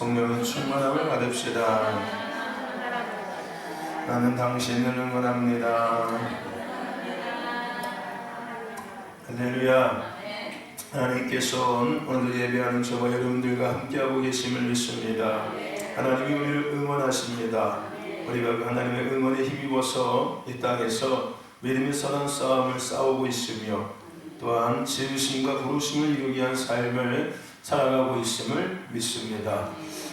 성령은 충만함을 받읍시다. 나는 당신을 응원합니다. 할렐루야. 하나님께서 오늘도 예배하는 저와 여러분들과 함께하고 계심을 믿습니다. 하나님이 우리를 응원하십니다. 우리가 그 하나님의 응원에 힘입어서 이 땅에서 믿음의 선한 싸움을 싸우고 있으며 또한 지으심과 부르심을 이루기 위한 삶을 살아가고 있음을 믿습니다.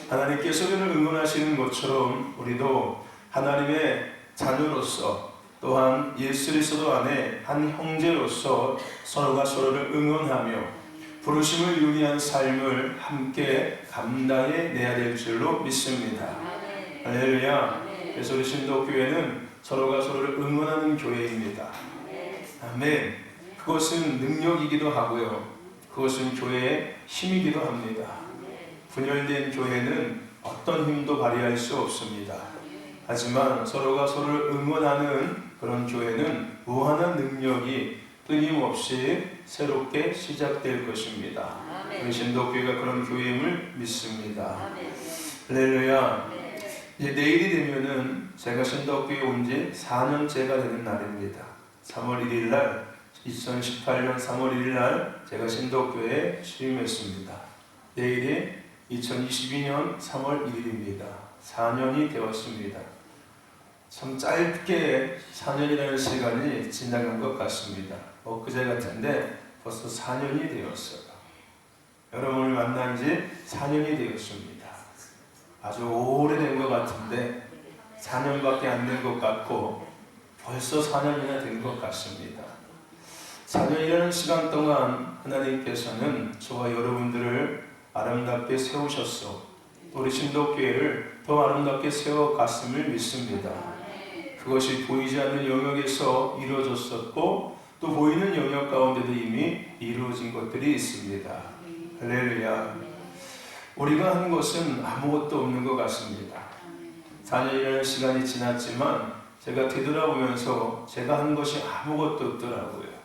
하나님께서 우리를 응원하시는 것처럼 우리도 하나님의 자녀로서 또한 예수 그리스도 안에 한 형제로서 서로가 서로를 응원하며 부르심을 이루기 위한 삶을 함께 감당해 내야 될 줄로 믿습니다. 할렐루야. 그래서 우리 신도교회는 서로가 서로를 응원하는 교회입니다. 아멘. 그것은 능력이기도 하고요. 그것은 교회의 힘이기도 합니다. 분열된 교회는 어떤 힘도 발휘할 수 없습니다. 하지만 서로가 서로를 응원하는 그런 교회는 무한한 능력이 끊임없이 새롭게 시작될 것입니다. 우리 신도교회가 그런 교회임을 믿습니다. 할렐루야. 이제 내일이 되면은 제가 신도교회에 온 지 4년째가 되는 날입니다. 3월 1일 날 2018년 3월 1일 날 제가 신도교회에 취임했습니다. 내일이 2022년 3월 1일입니다. 4년이 되었습니다. 참 짧게 4년이라는 시간이 지나간 것 같습니다. 엊그제 같은데 벌써 4년이 되었어요. 여러분을 만난 지 4년이 되었습니다. 아주 오래된 것 같은데 4년밖에 안 된 것 같고 벌써 4년이나 된 것 같습니다. 4년이라는 시간 동안 하나님께서는 저와 여러분들을 아름답게 세우셨어. 우리 신도교회를 더 아름답게 세워갔음을 믿습니다. 그것이 보이지 않는 영역에서 이루어졌었고 또 보이는 영역 가운데도 이미 이루어진 것들이 있습니다. 할렐루야. 우리가 하는 것은 아무것도 없는 것 같습니다. 4년이라는 시간이 지났지만 제가 되돌아보면서 제가 한 것이 아무것도 없더라고요.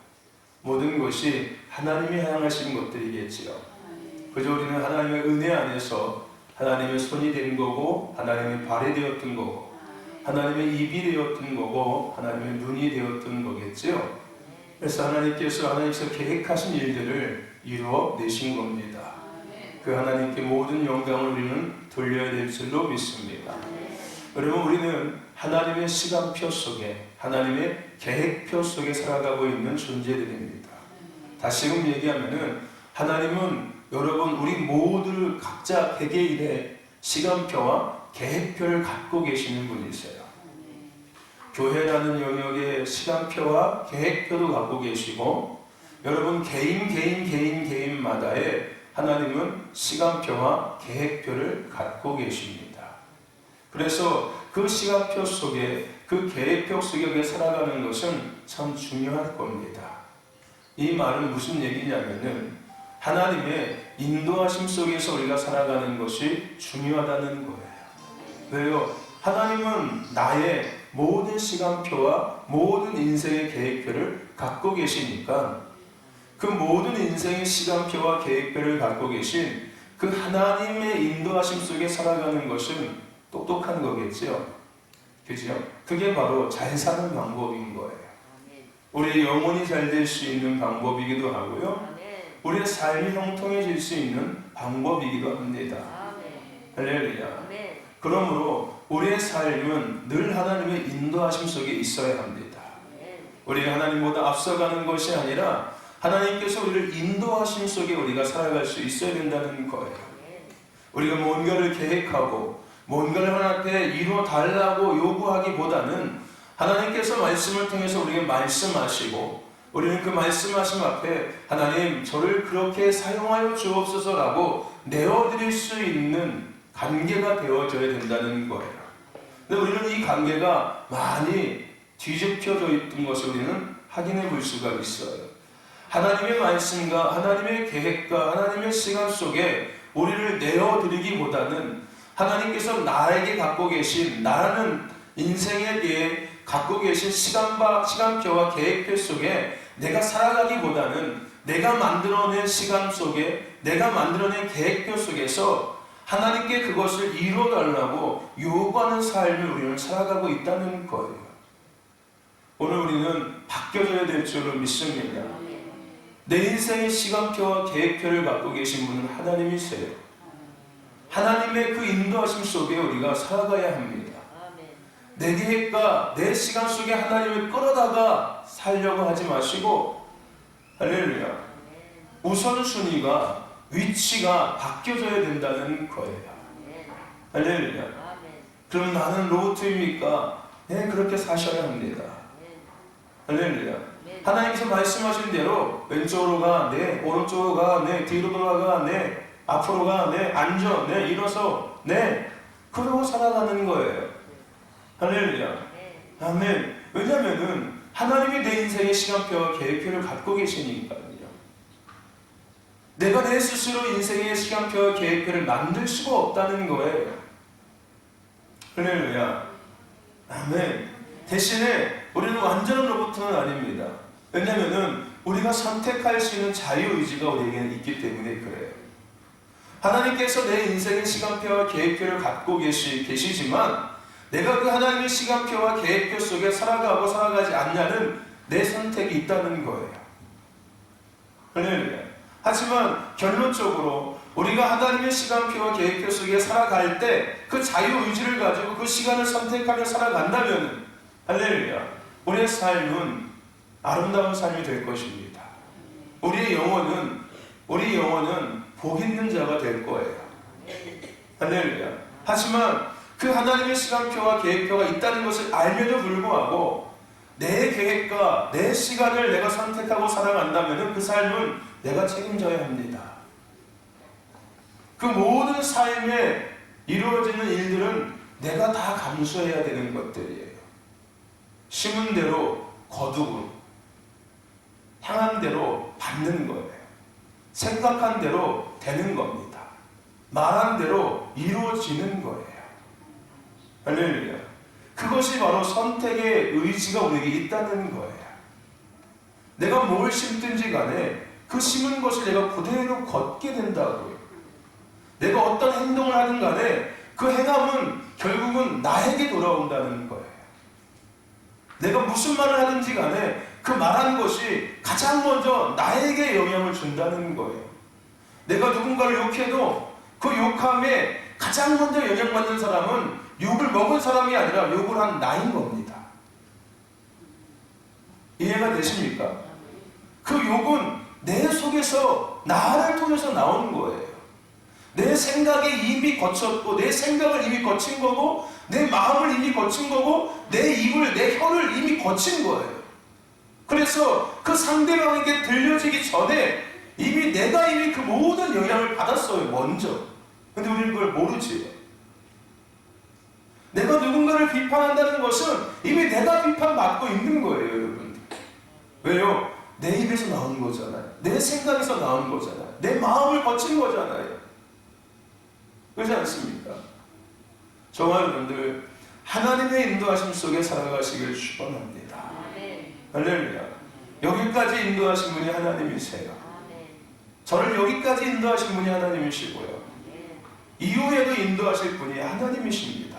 모든 것이 하나님이 향하신 것들이겠지요. 그저 우리는 하나님의 은혜 안에서 하나님의 손이 된 거고 하나님의 발이 되었던 거고 하나님의 입이 되었던 거고 하나님의 눈이 되었던 거겠지요. 그래서 하나님께서 계획하신 일들을 이루어 내신 겁니다. 그 하나님께 모든 영광을 우리는 돌려야 될 줄로 믿습니다. 여러분, 우리는 하나님의 시간표 속에 하나님의 계획표 속에 살아가고 있는 존재들입니다. 다시금 얘기하면은 하나님은 여러분 우리 모두를 각자 개개인의 시간표와 계획표를 갖고 계시는 분이세요. 교회라는 영역의 시간표와 계획표도 갖고 계시고 여러분 개인마다의 하나님은 시간표와 계획표를 갖고 계십니다. 그래서 그 시간표 속에 그 계획표 속에 살아가는 것은 참 중요할 겁니다. 이 말은 무슨 얘기냐면은 하나님의 인도하심 속에서 우리가 살아가는 것이 중요하다는 거예요. 왜요? 하나님은 나의 모든 시간표와 모든 인생의 계획표를 갖고 계시니까 그 모든 인생의 시간표와 계획표를 갖고 계신 그 하나님의 인도하심 속에 살아가는 것은 똑똑한 거겠죠. 그죠? 그게 바로 잘 사는 방법인 거예요. 우리의 영혼이 잘 될 수 있는 방법이기도 하고요. 우리의 삶이 형통해질 수 있는 방법이기도 합니다. 할렐루야. 그러므로 우리의 삶은 늘 하나님의 인도하심 속에 있어야 합니다. 우리가 하나님보다 앞서가는 것이 아니라 하나님께서 우리를 인도하심 속에 우리가 살아갈 수 있어야 된다는 거예요. 우리가 뭔가를 계획하고 뭔가를 하나님께 이루어 달라고 요구하기보다는 하나님께서 말씀을 통해서 우리에게 말씀하시고 우리는 그 말씀하심 앞에 하나님 저를 그렇게 사용하여 주옵소서라고 내어드릴 수 있는 관계가 되어져야 된다는 거예요. 근데 우리는 이 관계가 많이 뒤집혀져 있던 것을 우리는 확인해 볼 수가 있어요. 하나님의 말씀과 하나님의 계획과 하나님의 시간 속에 우리를 내어드리기보다는 하나님께서 나에게 갖고 계신 나라는 인생에 대해 갖고 계신 시간표와 계획표 속에 내가 살아가기보다는 내가 만들어낸 시간 속에 내가 만들어낸 계획표 속에서 하나님께 그것을 이루어달라고 요구하는 삶을 우리는 살아가고 있다는 거예요. 오늘 우리는 바뀌어져야 될 줄로 믿습니다. 내 인생의 시간표와 계획표를 갖고 계신 분은 하나님이세요. 하나님의 그 인도하심 속에 우리가 살아가야 합니다. 내 계획과 내 시간 속에 하나님을 끌어다가 살려고 하지 마시고, 할렐루야, 우선순위가, 위치가 바뀌어져야 된다는 거예요. 할렐루야. 그럼 나는 로봇입니까? 네, 그렇게 사셔야 합니다. 할렐루야. 하나님께서 말씀하신 대로 왼쪽으로 가, 네, 오른쪽으로 가, 네, 뒤로 돌아가, 네, 앞으로 가, 네, 앉아, 네, 일어서, 네, 그러고 살아가는 거예요. 할렐루야. 아멘. 왜냐면은 하나님이 내 인생의 시간표와 계획표를 갖고 계시니까요. 내가 내 스스로 인생의 시간표와 계획표를 만들 수가 없다는 거예요. 할렐루야. 아멘. 대신에 우리는 완전한 로봇은 아닙니다. 왜냐면은 우리가 선택할 수 있는 자유의지가 우리에게는 있기 때문에 그래요. 하나님께서 내 인생의 시간표와 계획표를 갖고 계시지만 내가 그 하나님의 시간표와 계획표 속에 살아가고 살아가지 않냐는 내 선택이 있다는 거예요. 할렐루야. 하지만 결론적으로 우리가 하나님의 시간표와 계획표 속에 살아갈 때 그 자유의지를 가지고 그 시간을 선택하며 살아간다면, 할렐루야, 우리의 삶은 아름다운 삶이 될 것입니다. 우리 영혼은 복 있는 자가 될 거예요. 할렐루야. 하지만 그 하나님의 시간표와 계획표가 있다는 것을 알면서 불구하고 내 계획과 내 시간을 내가 선택하고 살아간다면 그 삶은 내가 책임져야 합니다. 그 모든 삶에 이루어지는 일들은 내가 다 감수해야 되는 것들이에요. 심은 대로 거두고 향한 대로 받는 거예요. 생각한 대로 되는 겁니다. 말한 대로 이루어지는 거예요. 할렐루야. 그것이 바로 선택의 의지가 우리에게 있다는 거예요. 내가 뭘 심든지 간에 그 심은 것을 내가 그대로 걷게 된다고요. 내가 어떤 행동을 하든 간에 그 행함은 결국은 나에게 돌아온다는 거예요. 내가 무슨 말을 하든지 간에 그 말한 것이 가장 먼저 나에게 영향을 준다는 거예요. 내가 누군가를 욕해도 그 욕함에 가장 먼저 영향받는 사람은 욕을 먹은 사람이 아니라 욕을 한 나인 겁니다. 이해가 되십니까? 그 욕은 내 속에서 나를 통해서 나오는 거예요. 내 생각에 이미 거쳤고, 내 생각을 이미 거친 거고, 내 마음을 이미 거친 거고, 내 입을, 내 혀를 이미 거친 거예요. 그래서 그 상대방에게 들려지기 전에 내가 이미 그 모든 영향을 받았어요, 먼저. 근데 우리는 그걸 모르지. 내가 누군가를 비판한다는 것은 이미 내가 비판받고 있는 거예요, 여러분. 왜요? 내 입에서 나온 거잖아요. 내 생각에서 나온 거잖아요. 내 마음을 거친 거잖아요. 그렇지 않습니까? 저와 여러분들 하나님의 인도하심 속에 살아가시길 축원합니다. 할렐루야. 여기까지 인도하신 분이 하나님이세요. 저를 여기까지 인도하신 분이 하나님이시고요. 이후에도 인도하실 분이 하나님이십니다.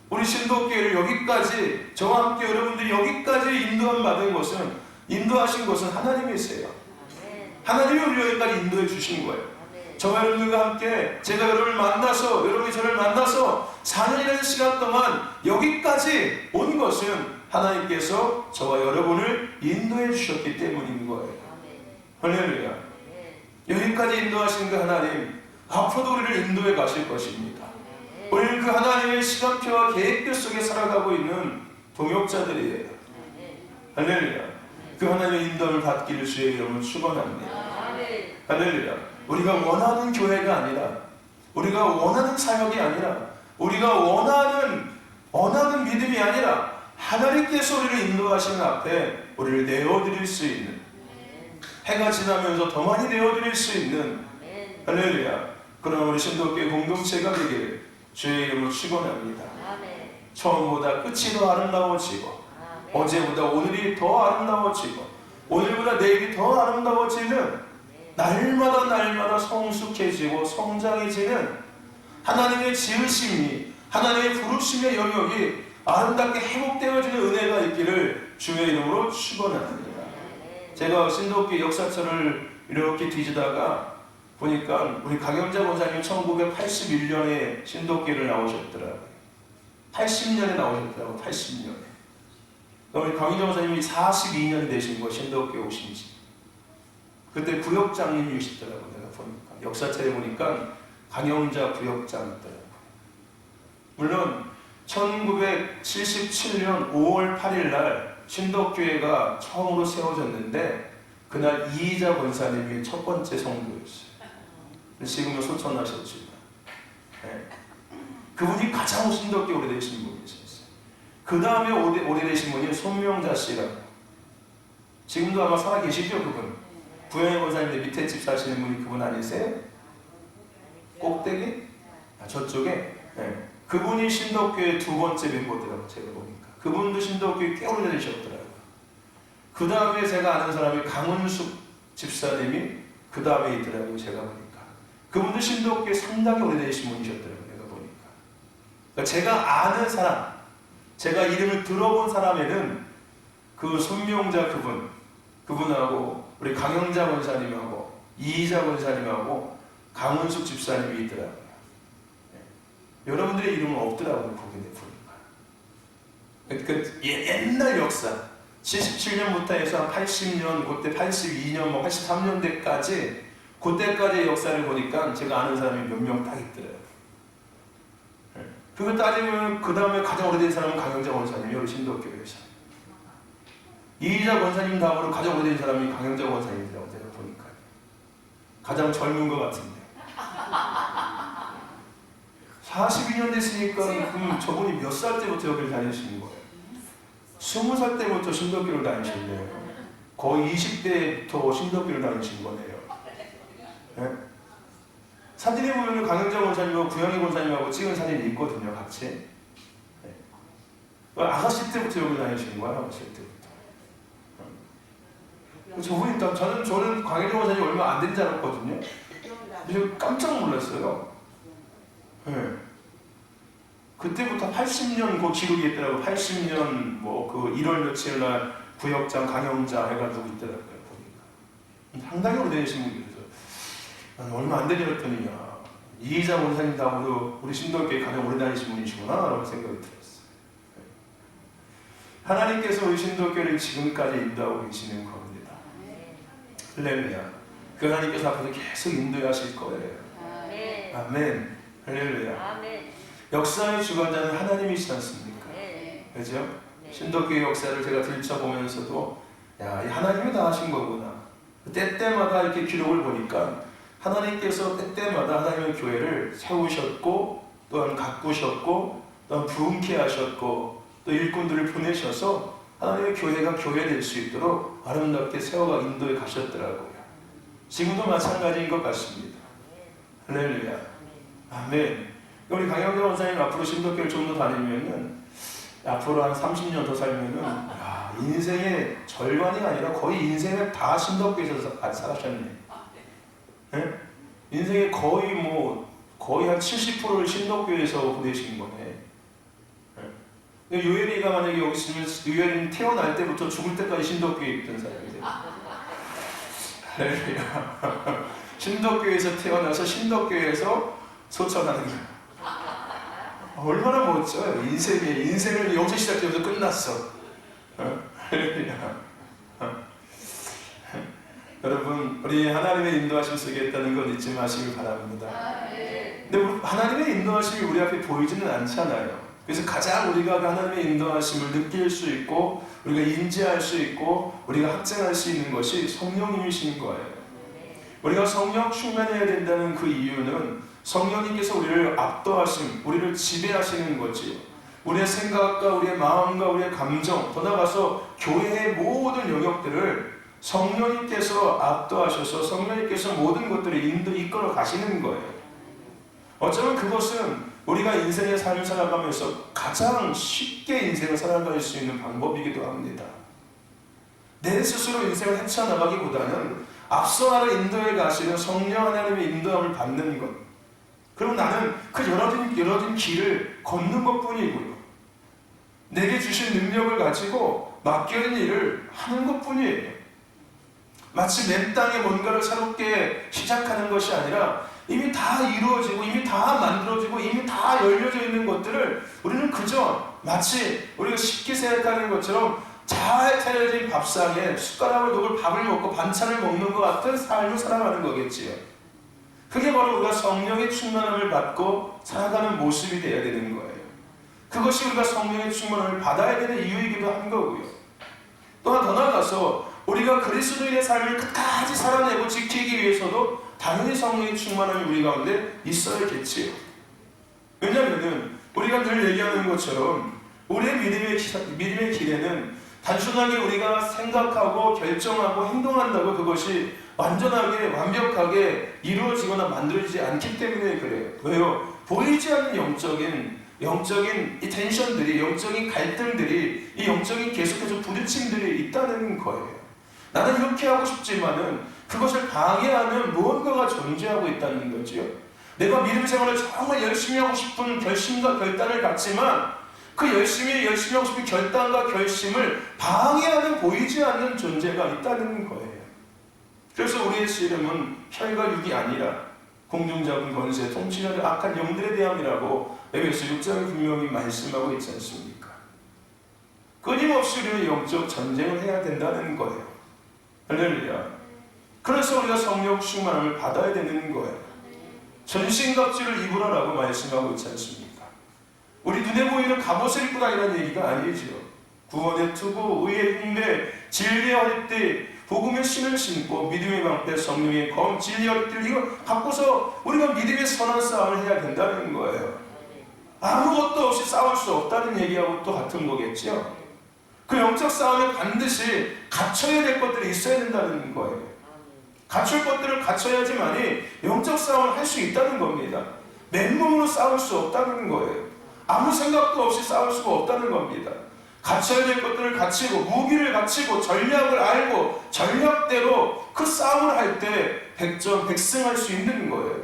우리 신도교회를 여기까지, 저와 함께 여러분들이 여기까지 인도하신 것은 하나님이세요. 하나님이 우리 여기까지 인도해 주신 거예요. 저와 여러분들과 함께 제가 여러분을 만나서, 여러분이 저를 만나서 4년이라는 시간 동안 여기까지 온 것은 하나님께서 저와 여러분을 인도해 주셨기 때문인 거예요. 할렐루야. 여기까지 인도하신 그 하나님, 앞으로도 우리를 인도해 가실 것입니다. 우리는 그 하나님의 시간표와 계획표 속에 살아가고 있는 동역자들이에요. 할렐루야. 그 하나님의 인도를 받기를 주의 이름으로 축원합니다. 할렐루야. 우리가 원하는 교회가 아니라, 우리가 원하는 사역이 아니라, 우리가 원하는 믿음이 아니라 하나님께서 우리를 인도하시는 앞에 우리를 내어드릴 수 있는, 해가 지나면서 더 많이 내어드릴 수 있는, 할렐루야, 그런 우리 신도교회 공동체가 되기를 주의 이름으로 축원합니다. 처음보다 끝이 더 아름다워지고, 어제보다 오늘이 더 아름다워지고, 오늘보다 내일이 더 아름다워지는, 날마다 성숙해지고 성장해지는 하나님의 지으심이, 하나님의 부르심의 영역이 아름답게 회복되어지는 은혜가 있기를 주의 이름으로 축원합니다. 제가 신도교회 역사책을 이렇게 뒤지다가 보니까 우리 강영자 권사님 1981년에 신도교회를 나오셨더라고요. 80년에 나오셨더라고요. 80년에. 우리 강영자 권사님이 42년이 되신 거예요. 신도교회 오신 지. 그때 구역장님이시더라고요. 내가 보니까 역사책에 보니까 강영자 구역장이더라고요. 물론 1977년 5월 8일 날 신덕교회가 처음으로 세워졌는데 그날 이희자 권사님이 첫 번째 성도였어요. 지금은 소천하셨지만 네. 그분이 가장 신덕교회 오래되신 분이셨어요. 그 다음에 오래되신 분이 손명자 씨라고. 지금도 아마 살아계시죠 그분. 부영의 권사님들 밑에 집 사시는 분이 그분 아니세요? 꼭대기? 저쪽에? 네. 그분이 신덕교회 두 번째 멤버더라고요. 제가 보니까 그분도 신덕교회 꽤 오래되셨더라고요. 그 다음에 제가 아는 사람이 강은숙 집사님이 그 다음에 있더라고요. 제가 보니까 그분도 신덕교회 상당히 오래되신 분이셨더라고요. 내가 보니까 그러니까 제가 아는 사람, 제가 이름을 들어본 사람에는 그 손명자 그분하고 우리 강영자 권사님하고 이희자 권사님하고 강은숙 집사님이 있더라고요. 여러분들의 이름은 없더라고요. 거기에 보니까. 그 옛날 역사 77년부터 해서 한 80년, 그때 82년, 83년대까지 그때까지의 역사를 보니까 제가 아는 사람이 몇 명 딱 있더라고요. 그거 따지면 그 다음에 가장 오래된 사람은 강영자 권사님이요. 우리 신도교회에서. 이희자 권사님 다음으로 가장 오래된 사람이 강영자 권사님이라고 제가 보니까. 가장 젊은 것 같은데. 42년 됐으니까 그럼 저분이 몇 살 때부터 여기를 다니시는 거예요? 20살 때부터 신덕교를 다니셨네요. 거의 20대부터 신덕교를 다니신 거네요. 네? 사진에 보면 강영자 권사님하고 구영희 권사님하고 찍은 사진이 있거든요. 같이. 네. 아가씨 때부터 여기 다니시는 거야. 아가씨 때부터. 저분이 저는 강영자 권사님 얼마 안 된 줄 알았거든요. 그래서 깜짝 놀랐어요. 네. 그때부터 80년 그 기록이 있더라고요. 80년 그 1월 며칠 날 구역장 강영자 해가지고 있더라고요. 보니까 상당히 오래되신 분이라서 얼마 안 되셨더니 이희자 원사님 다음으로 우리 신도교회 가장 오래 다니신 분이시구나 라고 생각이 들었어요. 네. 하나님께서 우리 신도교회를 지금까지 인도하고 계시는 겁니다. 할렐루야. 그 하나님께서 앞으로 계속 인도하실 거예요. 아멘. 할렐루야. 아멘. 역사의 주관자는 하나님이시지 않습니까? 네. 그죠? 네. 신도교회 역사를 제가 들춰보면서도 야, 하나님이 다 하신 거구나. 때때마다 이렇게 기록을 보니까 하나님께서 때때마다 하나님의 교회를 세우셨고 또한 가꾸셨고 또한 부흥케 하셨고 또 일꾼들을 보내셔서 하나님의 교회가 교회 될 수 있도록 아름답게 세워가 인도에 가셨더라고요. 지금도 마찬가지인 것 같습니다. 할렐루야. 아멘. 우리 강영자 원사님 앞으로 신도교를 좀 더 다니면은 앞으로 한 30년 더 살면은 인생의 절반이 아니라 거의 인생을 다 신도교에서 살았셨네. 네? 인생의 거의 한 70%를 신도교에서 보내신 거네. 네? 유엘이가 만약에 여기 있으면 유엘이는 태어날 때부터 죽을 때까지 신도교에 있던 사람이에요. 할렐루야. 신도교에서 태어나서 신도교에서 소천하는 거야. 얼마나 멋져요. 인생을 여기서 시작되면서 끝났어. 여러분, 우리 하나님의 인도하심 속에 있다는 것 잊지 마시길 바랍니다. 근데 하나님의 인도하심이 우리 앞에 보이지는 않잖아요. 그래서 가장 우리가 하나님의 인도하심을 느낄 수 있고 우리가 인지할 수 있고 우리가 확증할 수 있는 것이 성령님이신 거예요. 우리가 성령 충만해야 된다는 그 이유는 성령님께서 우리를 압도하심, 우리를 지배하시는 거지요. 우리의 생각과 우리의 마음과 우리의 감정, 더 나아가서 교회의 모든 영역들을 성령님께서 압도하셔서 성령님께서 모든 것들을 이끌어 가시는 거예요. 어쩌면 그것은 우리가 인생의 삶을 살아가면서 가장 쉽게 인생을 살아갈 수 있는 방법이기도 합니다. 내 스스로 인생을 헤쳐나가기보다는 앞서 나를 인도해 가시는 성령 하나님의 인도함을 받는 것, 그럼 나는 그 열어진 길을 걷는 것뿐이고요. 내게 주신 능력을 가지고 맡겨진 일을 하는 것뿐이에요. 마치 맨 땅에 뭔가를 새롭게 시작하는 것이 아니라 이미 다 이루어지고 이미 다 만들어지고 이미 다 열려져 있는 것들을 우리는 그저 마치 우리가 쉽게 생각하는 것처럼 잘 차려진 밥상에 숟가락을 놓고 밥을 먹고 반찬을 먹는 것 같은 삶을 살아가는 거겠지요. 그게 바로 우리가 성령의 충만함을 받고 살아가는 모습이 되어야 되는 거예요. 그것이 우리가 성령의 충만함을 받아야 되는 이유이기도 한 거고요. 또한 더 나아가서 우리가 그리스도인의 삶을 끝까지 살아내고 지키기 위해서도 당연히 성령의 충만함이 우리 가운데 있어야겠지요. 왜냐하면 우리가 늘 얘기하는 것처럼 우리의 믿음의 길에는 단순하게 우리가 생각하고 결정하고 행동한다고 그것이 완전하게 완벽하게 이루어지거나 만들어지지 않기 때문에 그래요. 왜요? 보이지 않는 영적인 이 텐션들이, 영적인 갈등들이, 이 영적인 계속해서 부딪힘들이 있다는 거예요. 나는 이렇게 하고 싶지만은 그것을 방해하는 무언가가 존재하고 있다는 거지요. 내가 믿음 생활을 정말 열심히 하고 싶은 결심과 결단을 갖지만 그 열심히 하고 싶은 결단과 결심을 방해하는 보이지 않는 존재가 있다는 거예요. 그래서 우리의 씨름은 혈과 육이 아니라 공중잡은 권세, 통치자들 악한 영들에 대함이라고 에베소 6장에 분명히 말씀하고 있지 않습니까? 끊임없이 우리는 영적 전쟁을 해야 된다는 거예요. 할렐루야. 그래서 우리가 성령 충만함을 받아야 되는 거예요. 전신갑주를 입으라라고 말씀하고 있지 않습니까? 우리 눈에 보이는 갑옷을 입고 다니라는 얘기가 아니지요. 구원의 투구, 의의 흉배, 진리의 허리띠, 복음의 신을 신고 믿음의 방패, 성령의 검, 진리의 허리띠를 이거 갖고서 우리가 믿음의 선한 싸움을 해야 된다는 거예요. 아무것도 없이 싸울 수 없다는 얘기하고 또 같은 거겠죠. 그 영적 싸움에 반드시 갖춰야 될 것들이 있어야 된다는 거예요. 갖출 것들을 갖춰야지만이 영적 싸움을 할 수 있다는 겁니다. 맨몸으로 싸울 수 없다는 거예요. 아무 생각도 없이 싸울 수가 없다는 겁니다. 갖춰야 될 것들을 갖추고 무기를 갖추고 전략을 알고 전략대로 그 싸움을 할 때 백승할 수 있는 거예요.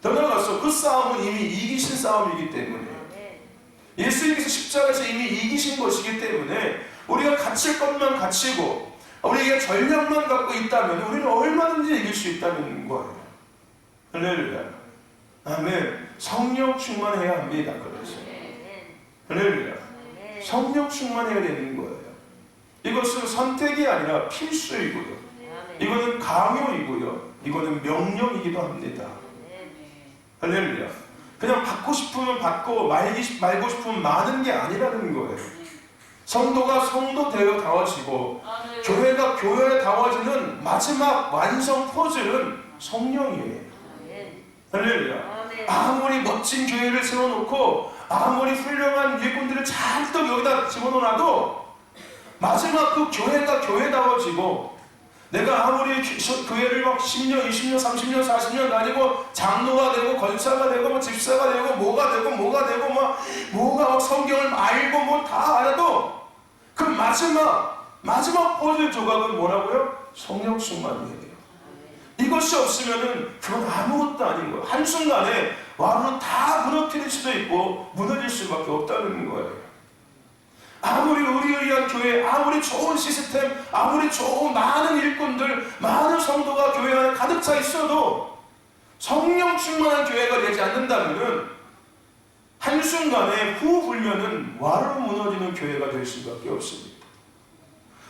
더 나아가서 그 싸움은 이미 이기신 싸움이기 때문에 예수님께서 십자가에서 이미 이기신 것이기 때문에 우리가 갖출 것만 갖추고 우리에게 전략만 갖고 있다면 우리는 얼마든지 이길 수 있다는 거예요. 할렐루야. 아멘. 성령 충만해야 합니다. 그래서 할렐루야. 성령 충만해야 되는 거예요. 이것은 선택이 아니라 필수이고요. 이거는 강요이고요. 이거는 명령이기도 합니다. 할렐루야. 그냥 받고 싶으면 받고 말고 싶으면 마는 게 아니라는 거예요. 성도가 성도되어 다워지고 교회가 교회에 다워지는 마지막 완성 포즈는 성령이에요. 할렐루야. 아무리 멋진 교회를 세워놓고 아무리 훌륭한 일꾼들을 잔뜩 여기다 집어넣어놔도 마지막 그 교회가 교회다워지고 내가 아무리 교회를 막 10년, 20년, 30년, 40년 다니고 장로가 되고 권사가 되고 뭐 집사가 되고 뭐가 되고 뭐가 성경을 알고 뭐 다 알아도 그 마지막 포즈 조각은 뭐라고요? 성령 충만이에요. 이것이 없으면은 그건 아무것도 아닌 거예요. 한순간에 와로 다 무너뜨릴 수도 있고 무너질 수밖에 없다는 거예요. 아무리 의리의리한 교회, 아무리 좋은 시스템, 아무리 좋은 많은 일꾼들, 많은 성도가 교회 안에 가득 차 있어도 성령 충만한 교회가 되지 않는다면 한순간에 후 불면은 와로 무너지는 교회가 될 수밖에 없습니다.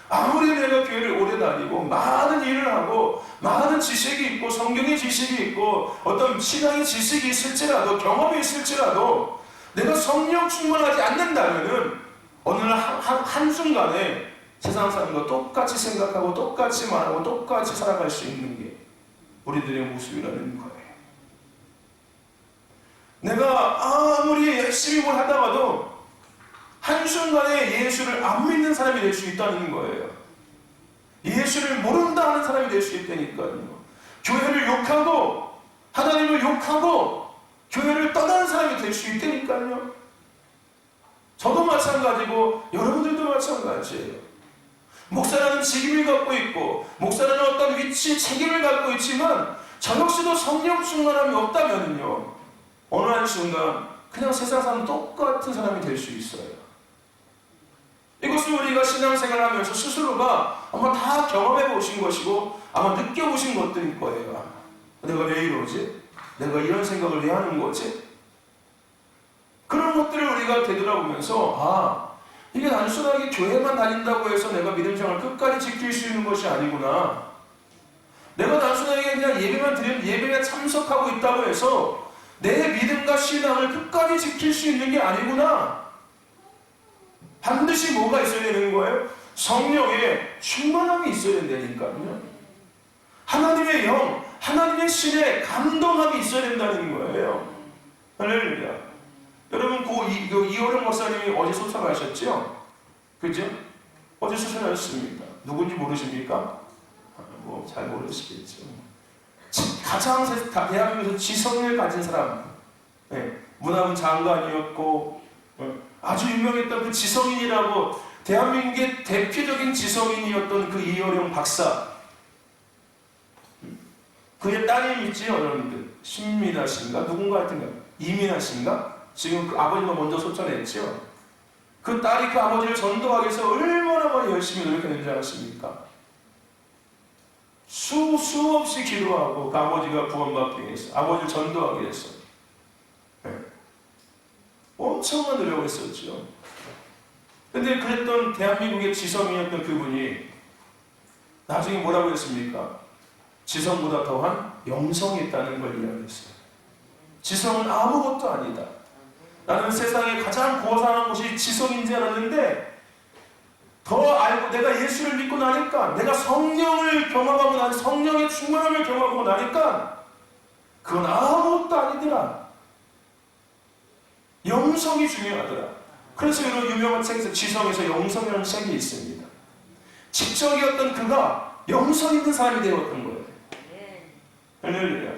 아무리 내가 교회를 오래 다니고 많은 일을 하고 많은 지식이 있고 성경의 지식이 있고 어떤 신앙의 지식이 있을지라도 경험이 있을지라도 내가 성령 충만하지 않는다면은 어느 날 한순간에 세상 사람과 똑같이 생각하고 똑같이 말하고 똑같이 살아갈 수 있는 게 우리들의 모습이라는 거예요. 내가 아무리 열심히 뭘 하다가도 한순간에 예수를 안 믿는 사람이 될 수 있다는 거예요. 예수를 모른다 하는 사람이 될 수 있다니까요. 교회를 욕하고 하나님을 욕하고 교회를 떠나는 사람이 될 수 있다니까요. 저도 마찬가지고 여러분들도 마찬가지예요. 목사라는 직임을 갖고 있고 목사라는 어떤 위치, 책임을 갖고 있지만 저 역시도 성령 충만함이 없다면요 순간순간 그냥 세상 사람 똑같은 사람이 될 수 있어요. 이것을 우리가 신앙생활하면서 스스로가 아마 다 경험해 보신 것이고 아마 느껴보신 것들일 거예요. 내가 왜 이러지? 내가 이런 생각을 왜 하는 거지? 그런 것들을 우리가 되돌아보면서 이게 단순하게 교회만 다닌다고 해서 내가 믿음생활을 끝까지 지킬 수 있는 것이 아니구나. 내가 단순하게 그냥 예배만 드리면 예배에 참석하고 있다고 해서 내 믿음과 신앙을 끝까지 지킬 수 있는 게 아니구나. 반드시 뭐가 있어야 되는 거예요? 성령의 충만함이 있어야 된다니까요. 하나님의 영, 하나님의 신의 감동함이 있어야 된다는 거예요. 할렐루야. 여러분, 이호령 목사님이 어제 소설하셨죠? 그죠? 어제 소설하셨습니다. 누군지 모르십니까? 잘 모르시겠죠. 가장 대한민국에서 지성을 가진 사람, 문화문 장관이었고 아주 유명했던 그 지성인이라고 대한민국의 대표적인 지성인이었던 그 이호령 박사, 그의 따님 있지요, 여러분들. 신민아 씨인가? 누군가 하여튼가 이민아 씨인가? 지금 그 아버지가 먼저 소천했죠. 그 딸이 그 아버지를 전도하기 위해서 얼마나 많이 열심히 노력했는지 아십니까? 수없이 기도하고 그 아버지가 구원받기 위해서, 아버지를 전도하기 위해서 엄청난 노력을 했었죠. 근데 그랬던 대한민국의 지성이었던 그분이 나중에 뭐라고 했습니까? 지성보다 더한 영성이 있다는 걸 이야기했어요. 지성은 아무것도 아니다. 나는 세상에 가장 고상한 것이 지성인 줄 알았는데 더 알고 내가 예수를 믿고 나니까, 내가 성령을 경험하고 나니까, 성령의 충만함을 경험하고 나니까 그건 아무것도 아니더라. 영성이 중요하더라. 그래서 이런 유명한 책에서 지성에서 영성이라는 책이 있습니다. 지적이었던 그가 영성 있는 사람이 되었던 거예요. 할렐루야.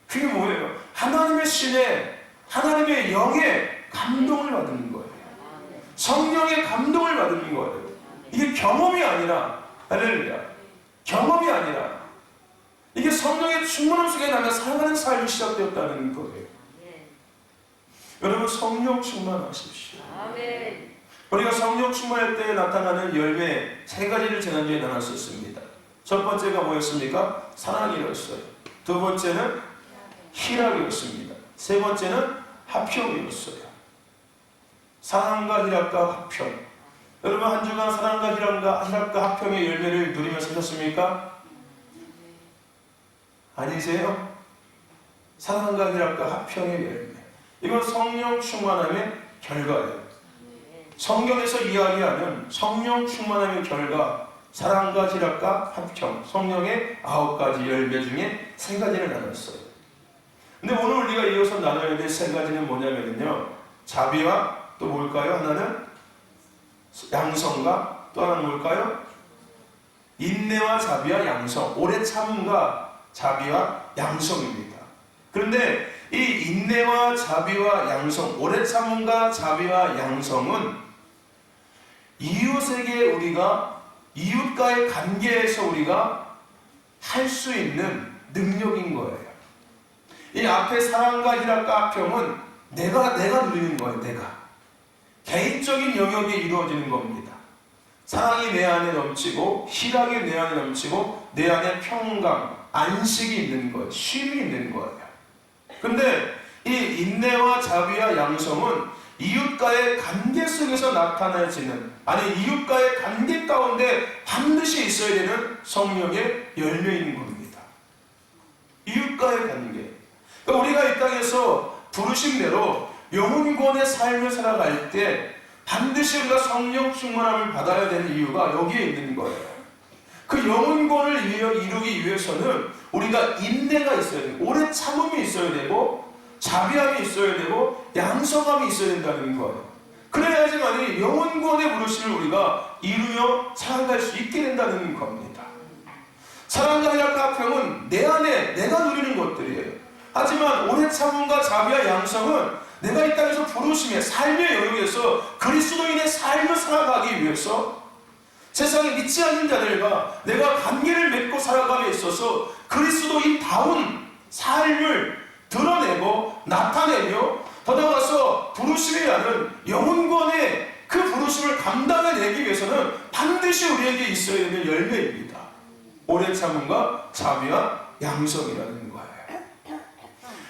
그게 뭐예요? 하나님의 신의, 하나님의 영의 감동을 받는 거예요. 성령의 감동을 받는 거예요. 이게 경험이 아니라, 할렐루야, 경험이 아니라 이게 성령의 충만함 속에 나가 살아가는 삶이 시작되었다는 거예요. 여러분, 성령 충만하십시오. 아멘. 우리가 성령 충만할 때 나타나는 열매 세 가지를 지난주에 나눴었습니다. 첫 번째가 뭐였습니까? 사랑이었어요. 두 번째는 희락이었습니다. 세 번째는 화평이었어요. 사랑과 희락과 화평. 여러분, 한 주간 사랑과 희락과 화평의 열매를 누리며 사셨습니까? 아니세요? 사랑과 희락과 화평의 열매. 이건 성령 충만함의 결과예요. 성경에서 이야기하는 성령 충만함의 결과, 사랑과 희락과 화평, 성령의 9가지 열매 중에 3가지를 나눴어요. 근데 오늘 우리가 이어서 나눠야 될 3가지는 뭐냐면요, 자비와 또 뭘까요? 하나는 양성과 또 하나는 뭘까요? 인내와 자비와 양성, 오래 참음과 자비와 양성입니다. 그런데 이 인내와 자비와 양성, 오래 참음과 자비와 양성은 이웃에게 우리가, 이웃과의 관계에서 우리가 할 수 있는 능력인 거예요. 이 앞에 사랑과 희락과 화평은 내가 누리는 거예요. 내가 개인적인 영역에 이루어지는 겁니다. 사랑이 내 안에 넘치고 희락이 내 안에 넘치고 내 안에 평강, 안식이 있는 거예요. 쉼이 있는 거예요. 근데 이 인내와 자비와 양성은 이웃과의 관계 속에서 나타나지는, 아니 이웃과의 관계 가운데 반드시 있어야 되는 성령의 열매인 겁니다. 이웃과의 관계. 그러니까 우리가 이 땅에서 부르심대로 영혼권의 삶을 살아갈 때 반드시 우리가 성령 충만함을 받아야 되는 이유가 여기에 있는 거예요. 그 영혼권을 이루기 위해서는 우리가 인내가 있어야 되고, 오래 참음이 있어야 되고, 자비함이 있어야 되고, 양성함이 있어야 된다는 거예요. 그래야지만 영혼권의 부르심을 우리가 이루며 살아갈 수 있게 된다는 겁니다. 사랑과 희락과 화평은 내 안에 내가 누리는 것들이에요. 하지만 오래 참음과 자비와 양성은 내가 이 땅에서 부르심의 삶의 영역에서 그리스도인의 삶을 살아가기 위해서 세상에 믿지 않는 자들과 내가 관계를 맺고 살아감에 있어서 그리스도인다운 삶을 드러내고 나타내며 더 나아가서 부르심이라는 영혼권의 그 부르심을 감당해내기 위해서는 반드시 우리에게 있어야 되는 열매입니다. 오래 참음과 자비와 양성이라는 거예요.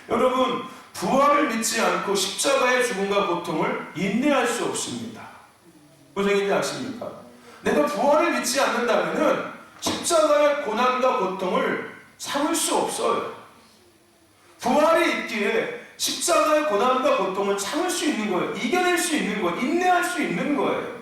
여러분, 부활을 믿지 않고 십자가의 죽음과 고통을 인내할 수 없습니다. 무슨 얘기인지 아십니까? 내가 부활을 믿지 않는다면 십자가의 고난과 고통을 참을 수 없어요. 부활이 있기에 십자가의 고난과 고통을 참을 수 있는 거예요. 이겨낼 수 있는 거예요. 인내할 수 있는 거예요.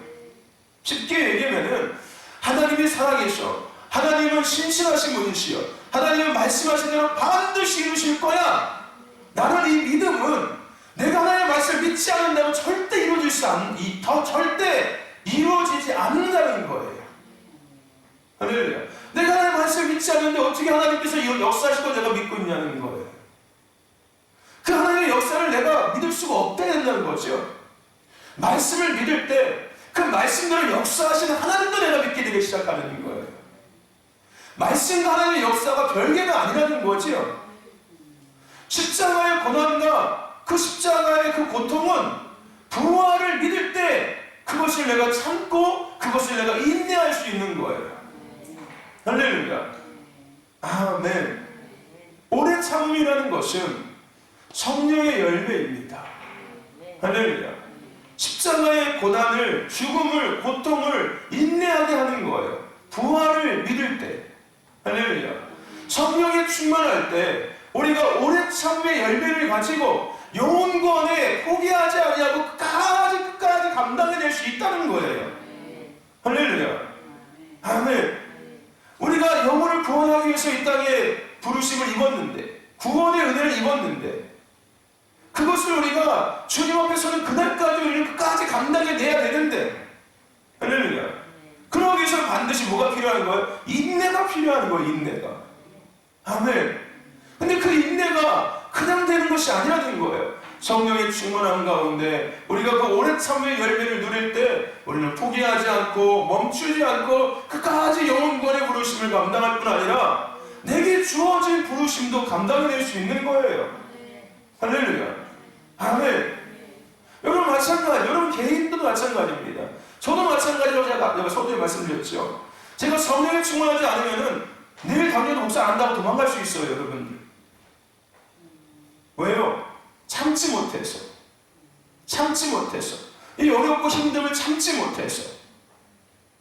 쉽게 얘기하면 하나님이 살아계셔. 하나님은 신실하신 분이시여. 하나님은 말씀하신 대로 반드시 이루실 거야. 나는 이 믿음은 내가 하나님의 말씀을 믿지 않는다면 절대 절대 이루어지지 않는다는 거예요. 할렐루야. 내가 하나님의 말씀을 믿지 않는데 어떻게 하나님께서 역사하실 걸 내가 믿고 있냐는 거예요. 그 하나님의 역사를 내가 믿을 수가 없다야 된다는 거죠. 말씀을 믿을 때 그 말씀대로 역사하시는 하나님도 내가 믿게 되기 시작하는 거예요. 말씀과 하나님의 역사가 별개가 아니라는 거죠. 십자가의 고난과 그 십자가의 그 고통은 부활을 믿을 때 그것을 내가 참고 그것을 내가 인내할 수 있는 거예요. 할렐루야. 아멘. 오래 참음이라는 것은 성령의 열매입니다. 할렐루야. 십자가의 고난을, 죽음을, 고통을 인내하게 하는 거예요. 부활을 믿을 때. 할렐루야. 성령에 충만할 때 우리가 오래 참음의 열매를 가지고 영혼권에 포기하지 아니하고 끝까지 감당해낼 수 있다는 거예요. 할렐루야. 아멘. 우리가 영혼을 구원하기 위해서 이 땅에 부르심을 입었는데, 구원의 은혜를 입었는데, 그것을 우리가 주님 앞에서는 그날까지 우리를 끝까지 감당해내야 되는데, 할렐루야. 그러기 위해서 반드시 뭐가 필요한 거예요? 인내가 필요한 거예요. 인내가. 아멘. 근데 그 인내가 그냥 되는 것이 아니라는 거예요. 성령의 충만함 가운데 우리가 그 오래 참음의 열매를 누릴 때 우리는 포기하지 않고 멈추지 않고 끝까지 영혼권의 부르심을 감당할 뿐 아니라 내게 주어진 부르심도 감당해낼 수 있는 거예요. 할렐루야. 아멘. 여러분 마찬가지, 여러분 개인도 마찬가지입니다. 저도 마찬가지로 제가 서두에 말씀드렸죠. 제가 성령에 충만하지 않으면은 내일 당연히 목사 안 한다고 도망갈 수 있어요, 여러분들. 왜요? 참지 못해서. 이 어렵고 힘듦을 참지 못해서.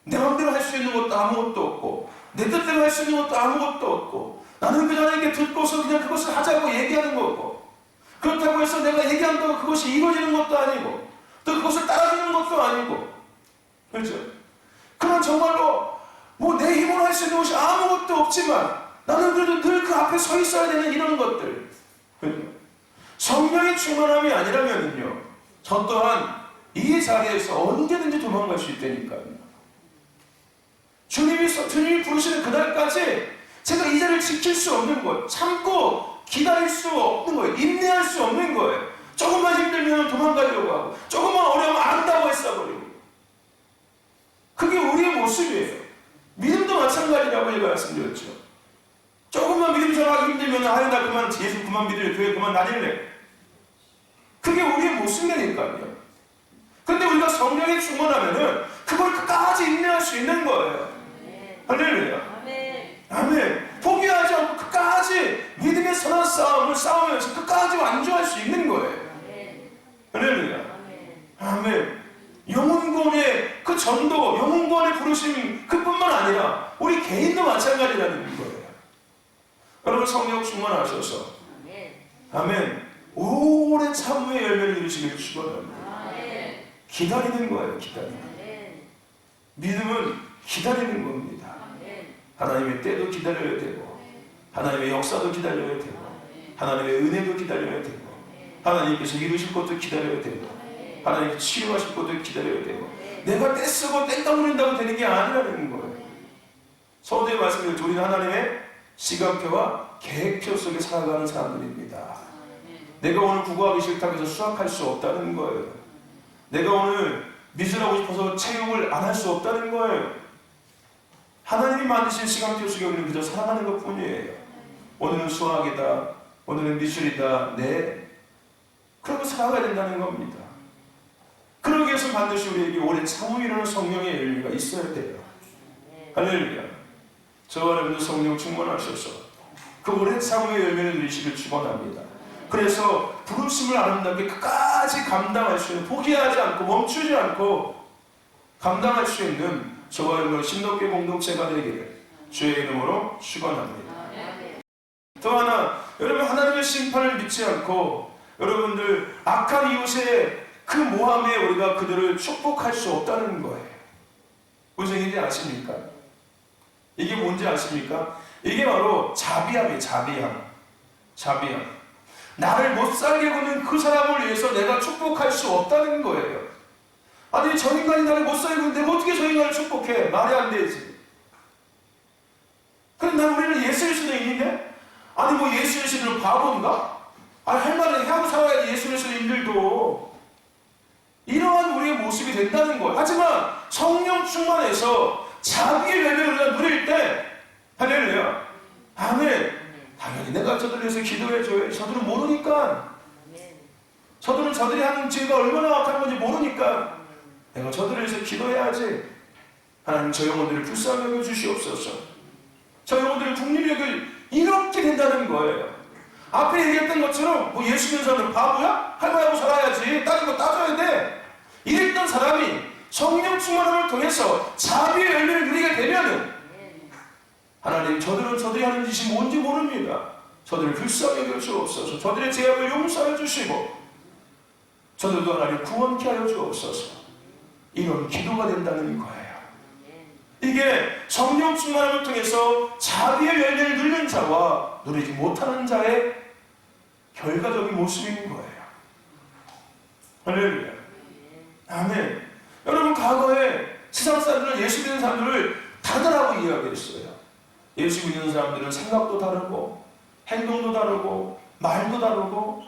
내 마음대로 할 수 있는 것도 아무것도 없고, 내 뜻대로 할 수 있는 것도 아무것도 없고, 나는 그냥 이렇게 듣고서 그냥 그것을 하자고 얘기하는 거고, 그렇다고 해서 내가 얘기한다고 그것이 이루어지는 것도 아니고, 또 그것을 따라주는 것도 아니고, 그렇죠? 그런 정말로 뭐 내 힘으로 할 수 있는 것이 아무것도 없지만 나는 그래도 늘 그 앞에 서 있어야 되는 이런 것들. 성령의 충만함이 아니라면요, 저 또한 이 자리에서 언제든지 도망갈 수 있다니까요. 주님이 부르시는 그날까지 제가 이 자리를 지킬 수 없는 거예요. 참고 기다릴 수 없는 거예요. 인내할 수 없는 거예요. 조금만 힘들면 도망가려고 하고, 조금만 어려우면 안 한다고 했어버리고. 그게 우리의 모습이에요. 믿음도 마찬가지라고 제가 말씀드렸죠. 조금만 믿음 생활하기 힘들면 나 그만 예수 그만 믿을래, 교회 그만 다닐래. 그게 우리의 모습이니까요. 근데 우리가 성령에 충만하면은 그걸 끝까지 인내할 수 있는 거예요. 할렐루야. 아멘. 포기하지 않고 끝까지 믿음의 선한 싸움을 싸우면서 끝까지 완주할 수 있는 거예요. 할렐루야. 아멘. 영혼권의 그 전도, 영혼권의 부르심 그뿐만 아니라 우리 개인도 마찬가지라는 거예요. 여러분 성령 충만하셔서 아멘. 오래 참음의 열매를 이루시길 축원합니다. 기다리는 거예요. 기다리는. 믿음은 기다리는 겁니다. 하나님의 때도 기다려야 되고, 하나님의 역사도 기다려야 되고, 하나님의 은혜도 기다려야 되고, 하나님께서 이루실 것도 기다려야 되고, 하나님께서 치료하실 것도 기다려야 되고, 내가 떼쓰고 땡깡 부린다고 되는 게 아니라는 거예요. 서두에 말씀드린 우리는 하나님의 시간표와 계획표 속에 살아가는 사람들입니다. 내가 오늘 국어하기 싫다고 해서 수학할 수 없다는 거예요. 내가 오늘 미술하고 싶어서 체육을 안 할 수 없다는 거예요. 하나님이 만드신 시간표 속에 우리는 그저 살아가는 것 뿐이에요. 오늘은 수학이다, 오늘은 미술이다. 네. 그러고 살아가야 된다는 겁니다. 그러기 위해서 반드시 우리에게 오래 참음이라는 성령의 열매가 있어야 돼요. 할렐루야. 저와 여러분도 성령 충만하셔서 그 오래 참음의 열매를 누리시길 축원합니다. 그래서 부르심을 아름답게 끝까지 감당할 수 있는, 포기하지 않고 멈추지 않고 감당할 수 있는 저와 여러분 심독교 공동체가 되기를 주의 이름으로 축원합니다. 또 하나, 여러분 하나님의 심판을 믿지 않고 여러분들 악한 이웃의 그 모함에 우리가 그들을 축복할 수 없다는 거예요. 무슨 얘기인지 아십니까? 이게 뭔지 아십니까? 이게 바로 자비함이에요. 자비함. 나를 못 살게 구는 그 사람을 위해서 내가 축복할 수 없다는 거예요. 아니, 저 인간이 나를 못 살게 구는데 어떻게 저 인간을 축복해? 말이 안 되지. 그럼 난 우리는 예수일 수도 있는데? 아니, 뭐 예수일 수는 바보인가? 아니, 할 말은 하고 살아야지. 예수일 수는 인들도 이러한 우리의 모습이 된다는 거예요. 하지만 성령 충만해서 자비의 열매를 우리가 누릴 때, 할렐루야, 아멘. 당연히 내가 저들을 위해서 기도해줘요. 저들은 모르니까. 저들은 저들이 하는 죄가 얼마나 악한 건지 모르니까 내가 저들을 위해서 기도해야지. 하나님, 저 영혼들을 불쌍히 여겨주시옵소서. 저 영혼들을 국리를 여겨. 이렇게 된다는 거예요. 앞에 얘기했던 것처럼 뭐 예수 믿는 사람은 바보야? 할 말하고 살아야지. 따지고 따져야 돼. 이랬던 사람이 성령 충만함을 통해서 자비의 열매를 누리게 되면은 하나님, 저들이 하는 짓이 뭔지 모릅니다. 저들을 불쌍히 여겨 주옵소서. 저들의 죄악을 용서해 주시고 저들도 하나님 구원케 하여 주옵소서. 이런 기도가 된다는 거예요. 이게 성령 충만함을 통해서 자비의 열매를 누리는 자와 누리지 못하는 자의 결과적인 모습인 거예요. 할렐루야. 아멘. 여러분, 과거에 세상 사람들은 예수 믿는 사람들을 다르다고 이야기했어요. 예수 믿는 사람들은 생각도 다르고 행동도 다르고 말도 다르고,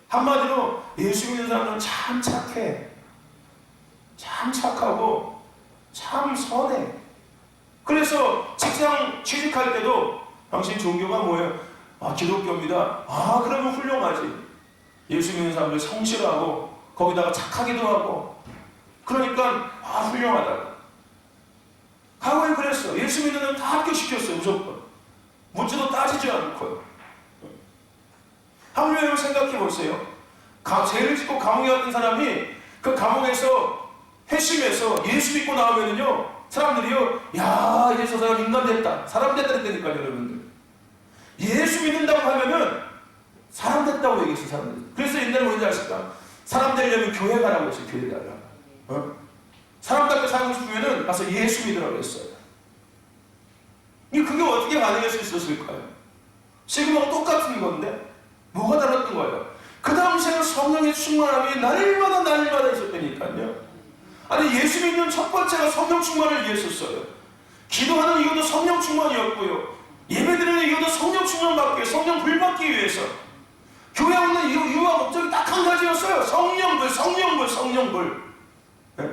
한마디로 예수 믿는 사람들은 참 착해, 참 착하고 참 선해. 그래서 직장 취직할 때도 당신 종교가 뭐예요? 아, 기독교입니다. 아, 그러면 훌륭하지. 예수 믿는 사람들 성실하고 거기다가 착하기도 하고, 그러니까 아, 훌륭하다. 과거에 그랬어. 예수 믿는 사람 다 합격시켰어요. 무조건. 묻지도 따지지 않고요. 한번 여러분 생각해 보세요. 죄를 짓고 감옥에 갔던 사람이 그 감옥에서 회심해서 예수 믿고 나오면은요, 사람들이요, 야, 이제 저 사람 인간 됐다, 사람 됐다 그랬다니까요, 여러분들. 예수 믿는다고 하면은 사람 됐다고 얘기했어요, 사람들. 그래서 옛날에 뭔지 아실까? 사람 되려면 교회 가라고 했어요, 교회 가라고. 사람답게 살고 싶으면은 가서 예수 믿으라고 했어요. 그게 어떻게 가능할 수 있었을까요? 지금하고 똑같은 건데 뭐가 달랐던 거예요? 그 당시에는 성령의 충만함이 날마다 있었다니까요. 아니, 예수 믿는 첫 번째가 성령 충만을 위했었어요. 기도하는 이유도 성령 충만이었고요, 예배드리는 이유도 성령 충만 받기, 성령 불 받기 위해서. 교회 오는 이유와 목적이 딱 한 가지였어요. 성령불. 네?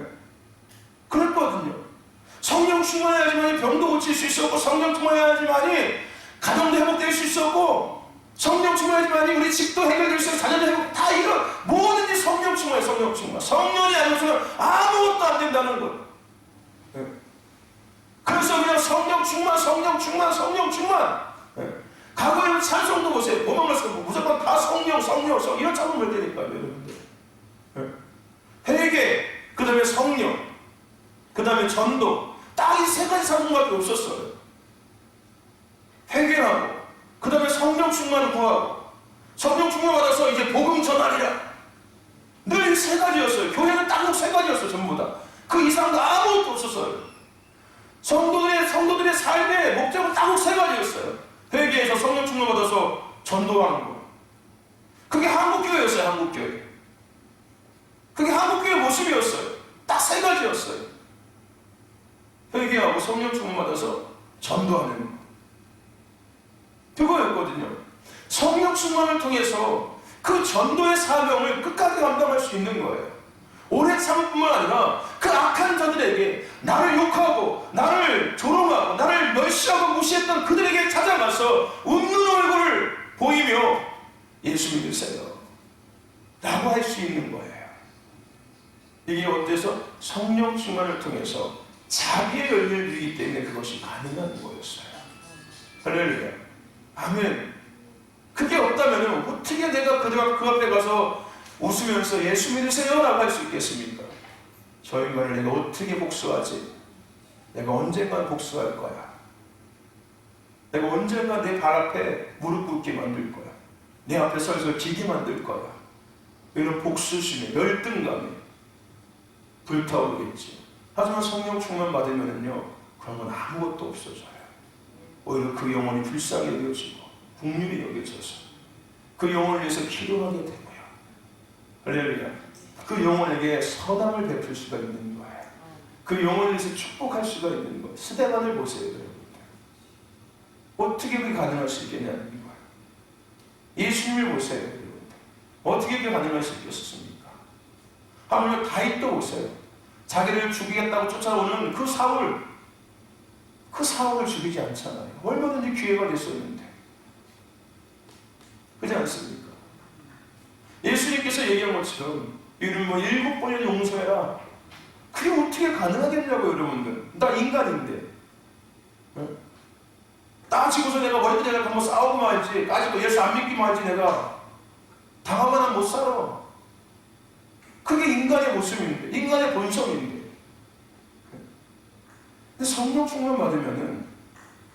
그랬거든요. 성령 충만해야지만 병도 고칠 수 있었고, 성령 충만해야지만이 가정도 회복될 수 있었고, 성령 충만해야지만이 우리 집도 해결될 수 있고, 자녀도 회복, 다 이런 뭐든지 성령 충만해. 성령이 아니어서는 아무것도 안 된다는 것. 네. 그래서 그냥 성령 충만. 네. 과거에는 찬송도 보세요. 뭐만 말씀 무조건 다 성령 이런 찬송 볼 때니까요, 여러분들. 네. 회개, 그 다음에 성령, 그 다음에 전도, 딱 이 세 가지 찬송밖에 없었어요. 회개하고, 그 다음에 성령 충만을 구하고, 성령 충만 받아서 이제 복음 전하리라. 늘 이 세 가지였어요. 교회는 딱 세 가지였어요, 전부 다. 그 이상도 아무것도 없었어요. 성도들의 삶의 목적은 딱 세 가지였어요. 회개해서 성령 충만 받아서 전도하는 거. 그게 한국교회였어요, 한국교회. 그게 한국교회 모습이었어요. 딱 세 가지였어요. 회개하고 성령 충만 받아서 전도하는 거. 그거였거든요. 성령 충만을 통해서 그 전도의 사명을 끝까지 감당할 수 있는 거예요. 오래 참을 뿐만 아니라 그 악한 자들에게, 나를 욕하고 나를 조롱하고 나를 멸시하고 무시했던 그들에게 찾아가서 웃는 얼굴을 보이며 예수 믿으세요 라고 할 수 있는 거예요. 이게 어때서? 성령 충만을 통해서 자기의 열매를 주기 때문에 그것이 가능한 거였어요. 할렐루야. 아멘. 그게 없다면 어떻게 내가 그 앞에 가서 웃으면서 예수 믿으세요 라고 할 수 있겠습니까? 저 인간을 내가 어떻게 복수하지? 내가 언젠가 복수할 거야. 내가 언젠가 내 발 앞에 무릎 꿇게 만들 거야. 내 앞에 서서 기게 만들 거야. 이런 복수심에 열등감에 불타오르겠지. 하지만 성령 충만 받으면요 그런 건 아무것도 없어져요. 오히려 그 영혼이 불쌍히 여겨지고 긍휼히 여겨져서 그 영혼을 위해서 기도하게 되고요. 할렐루야. 그 영혼에게 서담을 베풀 수가 있는 거예요. 그 영혼을 위해서 축복할 수가 있는 거예요. 스데반을 보세요, 여러분들. 어떻게 그게 가능할 수 있겠냐는 거예요. 예수님을 보세요, 여러분들. 어떻게 그게 가능할 수 있겠습니까? 하물며 다윗도 보세요. 자기를 죽이겠다고 쫓아오는 그 사울을 죽이지 않잖아요. 얼마든지 기회가 됐었는데. 그렇지 않습니까? 예수님께서 얘기한 것처럼 이를 7번이나 용서해라. 그게 어떻게 가능하겠냐고요, 여러분들. 나 인간인데. 따지고서 내가 머리도 한번 싸우고 말지, 따지고 예수 안 믿기만 하지 내가 당하거나 못 살아. 그게 인간의 모습인데, 인간의 본성인데. 근데 성령 충만 받으면은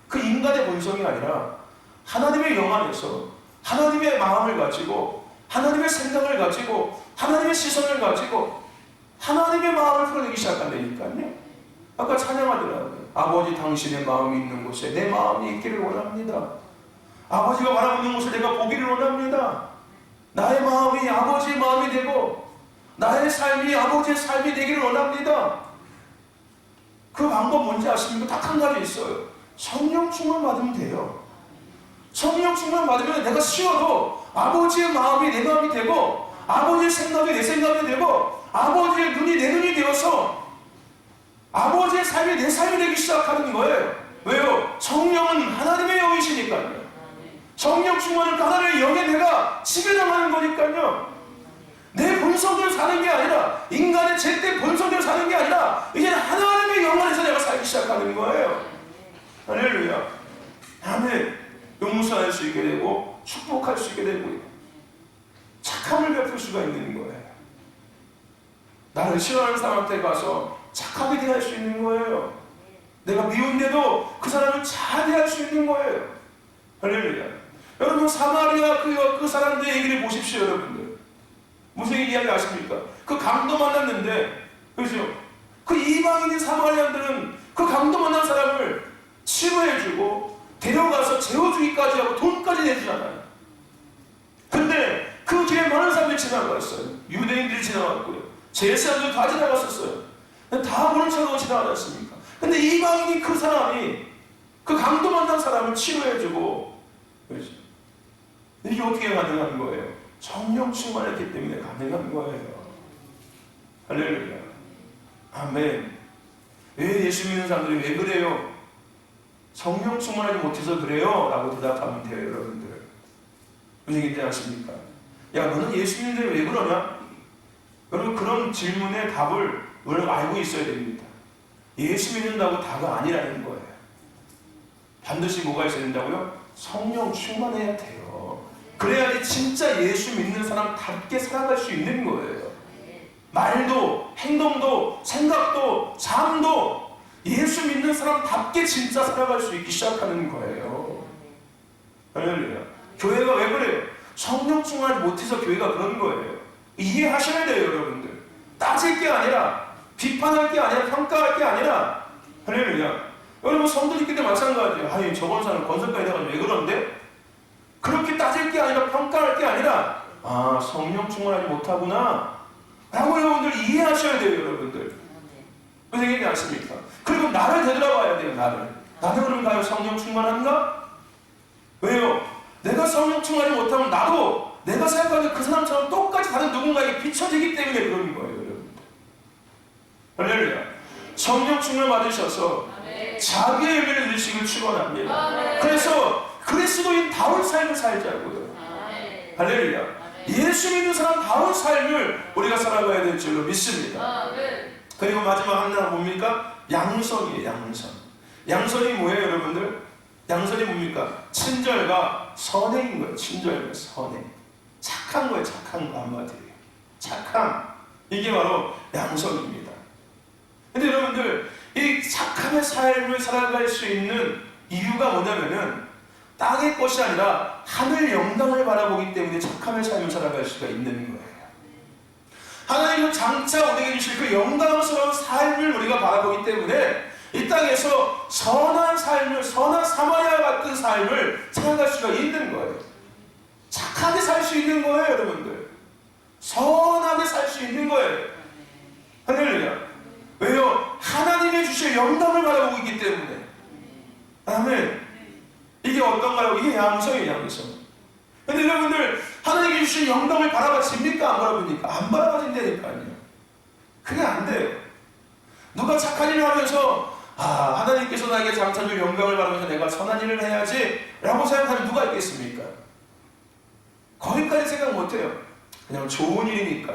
그 인간의 본성이 아니라 하나님의 영 안에서 하나님의 마음을 가지고 하나님의 생각을 가지고 하나님의 시선을 가지고 하나님의 마음을 풀어내기 시작한다니까요. 아까 찬양하더라고요. 아버지 당신의 마음이 있는 곳에 내 마음이 있기를 원합니다. 아버지가 바라고 있는 곳을 내가 보기를 원합니다. 나의 마음이 아버지의 마음이 되고 나의 삶이 아버지의 삶이 되기를 원합니다. 그 방법 뭔지 아십니까? 딱 한 가지 있어요. 성령 충만 받으면 돼요. 성령 충만 받으면 내가 쉬어도 아버지의 마음이 내 마음이 되고 아버지의 생각이 내 생각이 되고 아버지의 눈이 내 눈이 되어서 아버지의 삶이 내 삶이 되기 시작하는 거예요. 왜요? 성령은 하나님의 영이시니까요. 성령 충만은 하나님의 영에 내가 지배당하는 거니까요. 내 본성대로 사는 게 아니라 인간의 죄된 본성대로 사는 게 아니라 이제는 하나님의 영 안에서 내가 살기 시작하는 거예요. 할렐루야. 아멘. 용서할 수 있게 되고 축복할 수 있게 되고 착함을 베풀 수가 있는 거예요. 나를 싫어하는 사람한테 가서 착하게 대할 수 있는 거예요. 내가 미운데도 그 사람을 잘 대할 수 있는 거예요. 할렐루야. 여러분 사마리아 그 사람들의 얘기를 보십시오. 여러분들 무슨 이야기 아십니까? 그 강도 만났는데 그죠? 그 이방인인 사마리아인들은 그 강도 만난 사람을 치료해주고 데려가서 재워주기까지 하고 돈까지 내주잖아요. 근데 그 길에 많은 사람들이 지나갔어요. 유대인들이 지나갔고요. 제사장들도 다 지나갔었어요. 다 모른 척하고 지나가지 않습니까? 근데 이방인이 그 사람이 그 강도 만난 사람을 치료해주고 그렇죠? 이게 어떻게 가능한 거예요? 성령 충만했기 때문에 가능한 거예요. 할렐루야. 아멘. 왜 예수 믿는 사람들이 왜 그래요? 성령 충만하지 못해서 그래요? 라고 대답하면 돼요, 여러분들. 무슨 얘기인지 아십니까? 야, 너는 예수 믿는데 왜 그러냐? 여러분, 그런 질문의 답을 우리는 알고 있어야 됩니다. 예수 믿는다고 다가 아니라는 거예요. 반드시 뭐가 있어야 된다고요? 성령 충만해야 돼요. 그래야지 진짜 예수 믿는 사람답게 살아갈 수 있는 거예요. 말도, 행동도, 생각도, 삶도 예수 믿는 사람답게 진짜 살아갈 수 있기 시작하는 거예요. 할렐루야. 교회가 왜 그래요? 성령 충만하지 못해서 교회가 그런 거예요. 이해하셔야 돼요, 여러분들. 따질 게 아니라, 비판할 게 아니라, 평가할 게 아니라, 할렐루야. 여러분, 성도님께도 마찬가지예요. 아니, 저번 사람 건설가에 대해서 왜 그런데? 그렇게 따질 게 아니라, 평가할 게 아니라, 아, 성령 충만하지 못하구나. 라고 여러분들 이해하셔야 돼요, 여러분들. 무슨 얘기인지 아십니까? 그리고 나를 되돌아봐야 돼요, 나를. 나는 그러면 과연 성령 충만한가? 왜요? 내가 성령 충만하지 못하면 나도 내가 생각하는 그 사람처럼 똑같이 다른 누군가에게 비춰지기 때문에 그런 거예요, 여러분들. 할렐루야. 성령 충만 받으셔서 자기의 열매를 누리시길 축원합니다. 그래서 그리스도인 다운 삶을 살자고요. 할렐루야. 예수 믿는 사람다운 삶을 우리가 살아가야 될 줄로 믿습니다. 그리고 마지막 하나 뭡니까? 양선이에요. 양선. 양선이 뭐예요, 여러분들? 양선이 뭡니까? 친절과 선행인 거예요. 친절과 선행. 착한 거예요. 착한 거 한마디예요. 착함. 이게 바로 양선입니다. 근데 여러분들, 이 착함의 삶을 살아갈 수 있는 이유가 뭐냐면은 땅의 것이 아니라 하늘 영광을 바라보기 때문에 착함의 삶을 살아갈 수가 있는 거예요. 하나님은 장차 우리에게 주실 그 영광스러운 삶을 우리가 바라보기 때문에 이 땅에서 선한 삶을, 선한 사마리아 같은 삶을 살아갈 수가 있는 거예요. 착하게 살 수 있는 거예요, 여러분들. 선하게 살 수 있는 거예요. 할렐루야. 왜요? 하나님의 주실 영광을 바라보고 있기 때문에. 아멘. 이게 어떤가요? 이게 양성이에요, 양성. 근데 여러분들, 하나님이 주신 영광을 바라봐집니까? 안 바라봅니까? 안 바라봐진다니까요. 그게 안 돼요. 누가 착한 일을 하면서, 하나님께서 나에게 장차 줄 영광을 바라면서 내가 선한 일을 해야지 라고 생각하면 누가 있겠습니까? 거기까지 생각 못해요. 그냥 좋은 일이니까.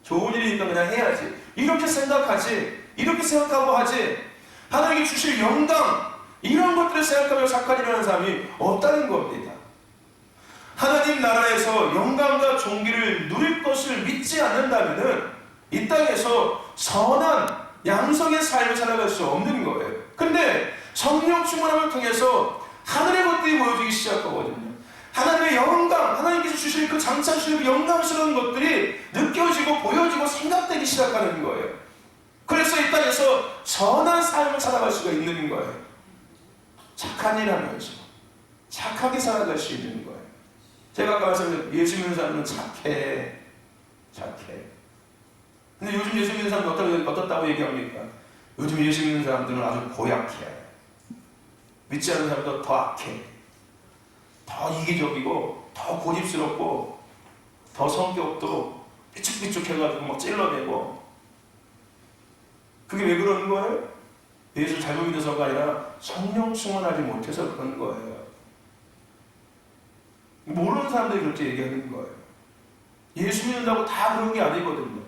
좋은 일이니까 그냥 해야지. 이렇게 생각하지. 이렇게 생각하고 하지. 하나님이 주실 영광, 이런 것들을 생각하며 착한 일을 하는 사람이 없다는 겁니다. 하나님 나라에서 영광과 존귀를 누릴 것을 믿지 않는다면 이 땅에서 선한 양성의 삶을 살아갈 수 없는 거예요. 근데 성령 충만함을 통해서 하늘의 것들이 보여지기 시작하거든요. 하나님의 영광, 하나님께서 주실 그 장차 주실 그 영광스러운 것들이 느껴지고 보여지고 생각되기 시작하는 거예요. 그래서 이 땅에서 선한 삶을 살아갈 수가 있는 거예요. 착한 일 하면서 착하게 살아갈 수 있는 거예요. 제가 아까 말씀드린 예수 믿는 사람은 착해. 근데 요즘 예수 믿는 사람은 어떻다고 얘기합니까? 요즘 예수 믿는 사람들은 아주 고약해. 믿지 않는 사람도 더 악해. 더 이기적이고 더 고집스럽고 더 성격도 삐죽삐죽해가지고 막 찔러내고. 그게 왜 그러는 거예요? 예수 잘못 믿어서가 아니라 성령 충만하지 못해서 그런 거예요. 모르는 사람들이 그렇게 얘기하는 거예요. 예수 믿는다고 다 그런 게 아니거든요.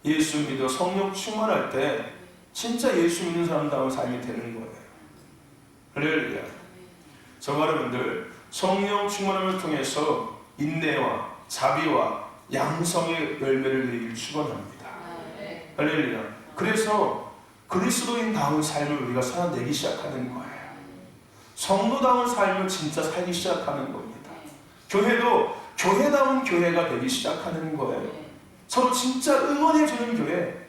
예수 믿어 성령 충만할 때 진짜 예수 믿는 사람다운 삶이 되는 거예요. 할렐루야. 저와 여러분들 성령 충만함을 통해서 인내와 자비와 양성의 열매를 내길 축원합니다. 할렐루야. 그래서 그리스도인다운 삶을 우리가 살아내기 시작하는 거예요. 성도다운 삶을 진짜 살기 시작하는 겁니다. 교회도 교회다운 교회가 되기 시작하는 거예요. 서로 진짜 응원해주는 교회.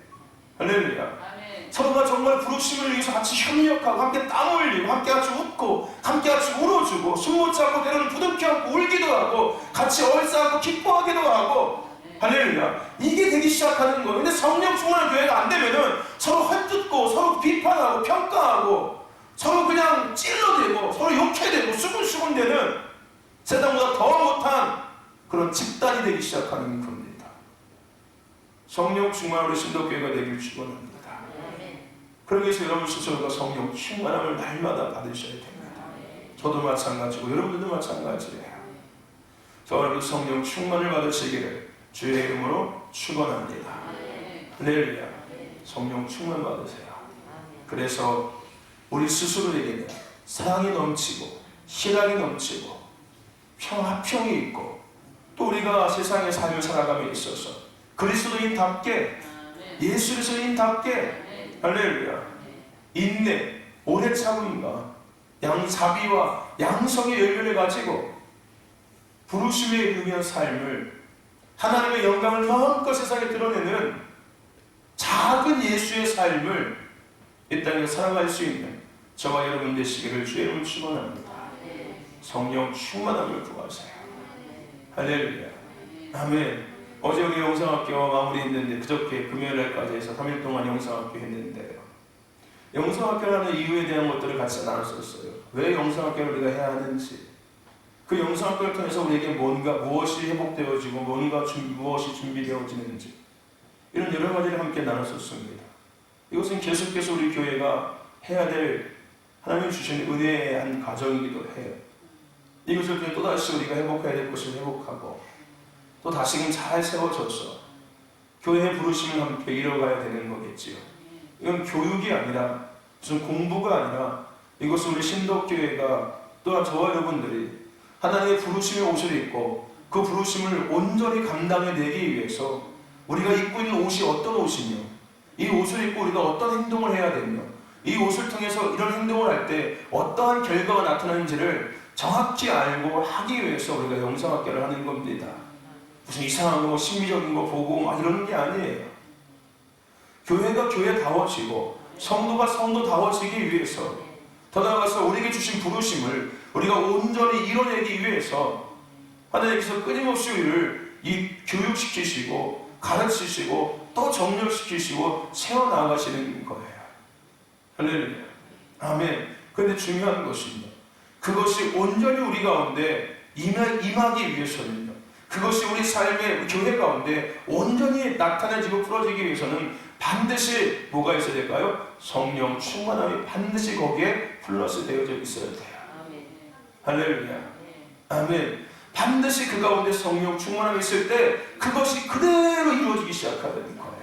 할렐루야. 서로가 정말 부르심을 위해서 같이 협력하고 함께 땀 흘리고 함께 같이 웃고 함께 같이 울어주고 숨 못 참고 때로는 부둥켜 안고 울기도 하고 같이 얼싸안고 기뻐하기도 하고. 할렐루야. 이게 되기 시작하는 거예요. 근데 성령 충만한 교회가 안 되면은 서로 헐뜯고 서로 비판하고 평가하고 서로 그냥 찔러대고 서로 욕해대고 수군수군대는 세상보다 더 못한 그런 집단이 되기 시작하는 겁니다. 성령 충만한 우리 신도교회가 되길 축원합니다. 그러기 위해서 여러분 스스로가 성령 충만함을 날마다 받으셔야 됩니다. 저도 마찬가지고 여러분들도 마찬가지예요. 저와 여러분 성령 충만을 받으시기를 주의 이름으로 축원합니다. 할렐루야. 성령 충만 받으세요. 그래서 우리 스스로에게는 사랑이 넘치고 희락이 넘치고 화평이 있고 또 우리가 세상의 삶을 살아감에 있어서 그리스도인답게 예수 그리스도인답게 할렐루야. 인내, 오래 참음과 자비와 양성의 열매를 가지고 부르심에 의한 삶을 하나님의 영광을 마음껏 세상에 드러내는 작은 예수의 삶을 이 땅에 살아갈 수 있는 저와 여러분 되시기를 주의 이름으로 축원합니다. 성령 충만함을 구하세요. 할렐루야. 아멘. 어제 우리 영성학교 마무리했는데 그저께 금요일날까지 해서 3일 동안 영성학교 했는데요. 영성학교라는 이유에 대한 것들을 같이 나눴었어요. 왜 영성학교를 우리가 해야 하는지, 그 영성학교를 통해서 우리에게 무엇이 회복되어지고 무엇이 준비되어지는지, 이런 여러 가지를 함께 나눴었습니다. 이것은 계속해서 우리 교회가 해야 될 하나님 주신 은혜의 한 과정이기도 해요. 이것을 통해 또다시 우리가 회복해야 될 것을 회복하고 또 다시금 잘 세워져서 교회의 부르심을 함께 이뤄가야 되는 거겠지요. 이건 교육이 아니라 무슨 공부가 아니라 이것은 우리 신덕교회가 또한 저와 여러분들이 하나님의 부르심의 옷을 입고 그 부르심을 온전히 감당해내기 위해서 우리가 입고 있는 옷이 어떤 옷이며 이 옷을 입고 우리가 어떤 행동을 해야 되며 이 옷을 통해서 이런 행동을 할 때 어떠한 결과가 나타나는지를 정확히 알고 하기 위해서 우리가 영성학교를 하는 겁니다. 무슨 이상한 거, 신비적인 거 보고 막 이러는 게 아니에요. 교회가 교회다워지고 성도가 성도다워지기 위해서 더 나아가서 우리에게 주신 부르심을 우리가 온전히 이뤄내기 위해서 하나님께서 끊임없이 우리를 교육시키시고 가르치시고 또 정렬시키시고 세워나가시는 거예요. 할렐루야. 아멘. 그런데 중요한 것입니다. 그것이 온전히 우리 가운데 임하기 위해서는요. 그것이 우리 삶의 우리 교회 가운데 온전히 나타내지고 풀어지기 위해서는 반드시 뭐가 있어야 될까요? 성령 충만함이 반드시 거기에 플러스 되어져 있어야 돼요. 할렐루야. 아멘. 반드시 그 가운데 성령 충만함이 있을 때 그것이 그대로 이루어지기 시작하는 거예요.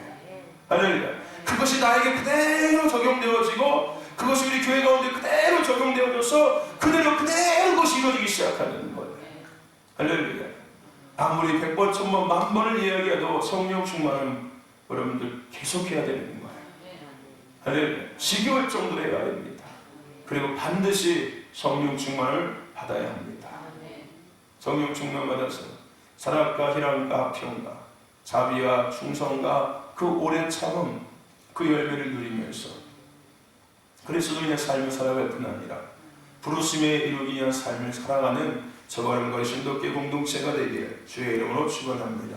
할렐루야. 그것이 나에게 그대로 적용되어지고 그것이 우리 교회 가운데 그대로 적용되어져서 그대로 그것이 이루어지기 시작하는 거예요. 할렐루야. 아무리 100번, 1000번, 10,000번을 이야기해도 성령 충만은 여러분들 계속해야 되는 거예요. 할렐루야. 지겨울 정도로 해야 됩니다. 그리고 반드시 성령 충만을 받아야 합니다. 성령 충만 받아서 사랑과 희락과 평과 자비와 충성과 그 오랜 참음 그 열매를 누리면서 그리스도인의 삶을 살아갈 뿐 아니라 부르심에 이루기 위한 삶을 살아가는 저와 여러분과의 신덕계 공동체가 되기를 주의 이름으로 축원합니다.